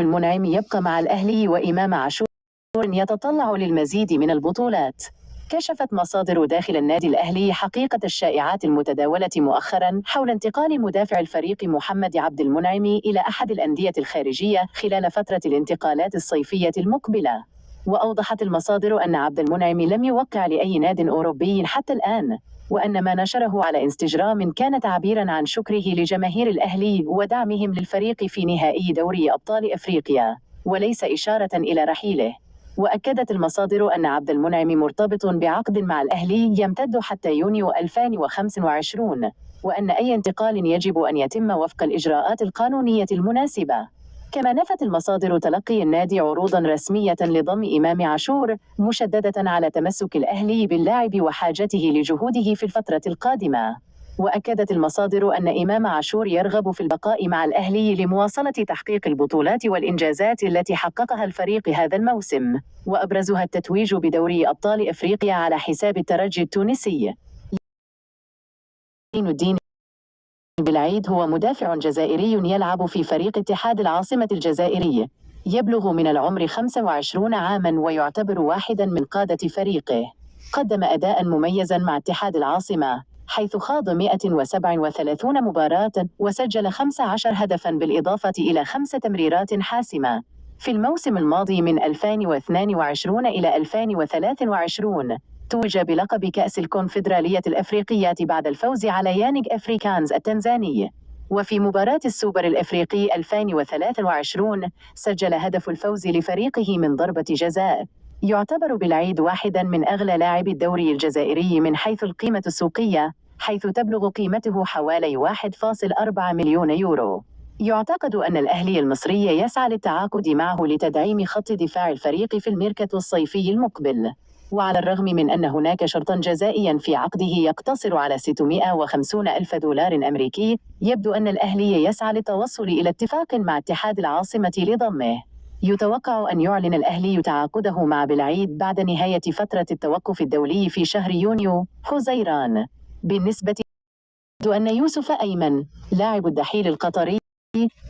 المنعم يبقى مع الأهلي وإمام عاشور يتطلع للمزيد من البطولات. كشفت مصادر داخل النادي الأهلي حقيقة الشائعات المتداولة مؤخرا حول انتقال مدافع الفريق محمد عبد المنعم إلى أحد الأندية الخارجية خلال فترة الانتقالات الصيفية المقبلة. وأوضحت المصادر أن عبد المنعم لم يوقع لأي ناد أوروبي حتى الآن، وأن ما نشره على انستجرام كان تعبيرا عن شكره لجماهير الأهلي ودعمهم للفريق في نهائي دوري أبطال أفريقيا، وليس إشارة إلى رحيله. وأكدت المصادر أن عبد المنعم مرتبط بعقد مع الأهلي يمتد حتى يونيو 2025، وأن أي انتقال يجب أن يتم وفق الإجراءات القانونية المناسبة. كما نفت المصادر تلقي النادي عروضا رسمية لضم إمام عاشور، مشددة على تمسك الأهلي باللاعب وحاجته لجهوده في الفترة القادمة. وأكدت المصادر أن إمام عاشور يرغب في البقاء مع الأهلي لمواصلة تحقيق البطولات والإنجازات التي حققها الفريق هذا الموسم، وأبرزها التتويج بدوري أبطال أفريقيا على حساب الترجي التونسي. الدين بالعيد هو مدافع جزائري يلعب في فريق اتحاد العاصمة الجزائري، يبلغ من العمر 25 عاما ويعتبر واحدا من قادة فريقه. قدم أداء مميزا مع اتحاد العاصمة، حيث خاض 137 مباراة وسجل 15 هدفا بالإضافة إلى 5 تمريرات حاسمة. في الموسم الماضي من 2022 إلى 2023 توج بلقب كأس الكونفدرالية الأفريقية بعد الفوز على يانج أفريكانز التنزاني. وفي مباراة السوبر الأفريقي 2023 سجل هدف الفوز لفريقه من ضربة جزاء. يعتبر بالعيد واحدا من أغلى لاعبي الدوري الجزائري من حيث القيمة السوقية، حيث تبلغ قيمته حوالي 1.4 مليون يورو. يعتقد أن الأهلي المصري يسعى للتعاقد معه لتدعيم خط دفاع الفريق في الميركاتو الصيفي المقبل. وعلى الرغم من أن هناك شرطا جزائيا في عقده يقتصر على 650 ألف دولار أمريكي، يبدو أن الأهلي يسعى للتوصل إلى اتفاق مع اتحاد العاصمة لضمه. يتوقع أن يعلن الأهلي تعاقده مع بالعيد بعد نهاية فترة التوقف الدولي في شهر يونيو حزيران. بالنسبة أن يوسف أيمن لاعب الدحيل القطري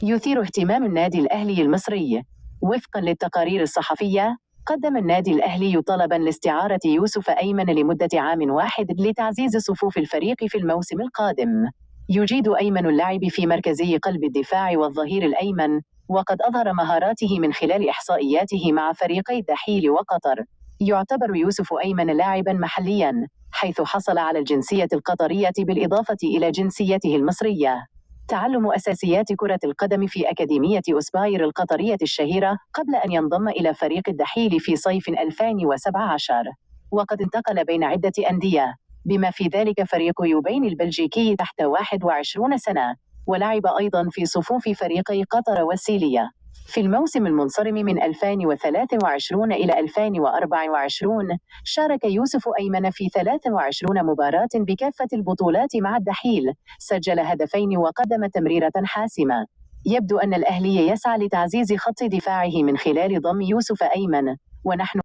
يثير اهتمام النادي الأهلي المصري. وفقا للتقارير الصحفية، قدم النادي الأهلي طلبا لاستعارة يوسف أيمن لمدة عام واحد لتعزيز صفوف الفريق في الموسم القادم. يجيد أيمن اللعب في مركزي قلب الدفاع والظهير الأيمن، وقد أظهر مهاراته من خلال إحصائياته مع فريقي الدحيل وقطر. يعتبر يوسف أيمن لاعبا محليا، حيث حصل على الجنسية القطرية بالإضافة إلى جنسيته المصرية. تعلم أساسيات كرة القدم في أكاديمية أسباير القطرية الشهيرة قبل أن ينضم إلى فريق الدحيل في صيف 2017. وقد انتقل بين عدة أندية، بما في ذلك فريق يوبين البلجيكي تحت 21 سنة، ولعب أيضا في صفوف فريقي قطر والسيلية. في الموسم المنصرم من 2023 إلى 2024 شارك يوسف أيمن في 23 مباراة بكافة البطولات مع الدحيل، سجل هدفين وقدم تمريرة حاسمة. يبدو أن الأهلي يسعى لتعزيز خط دفاعه من خلال ضم يوسف أيمن، ونحن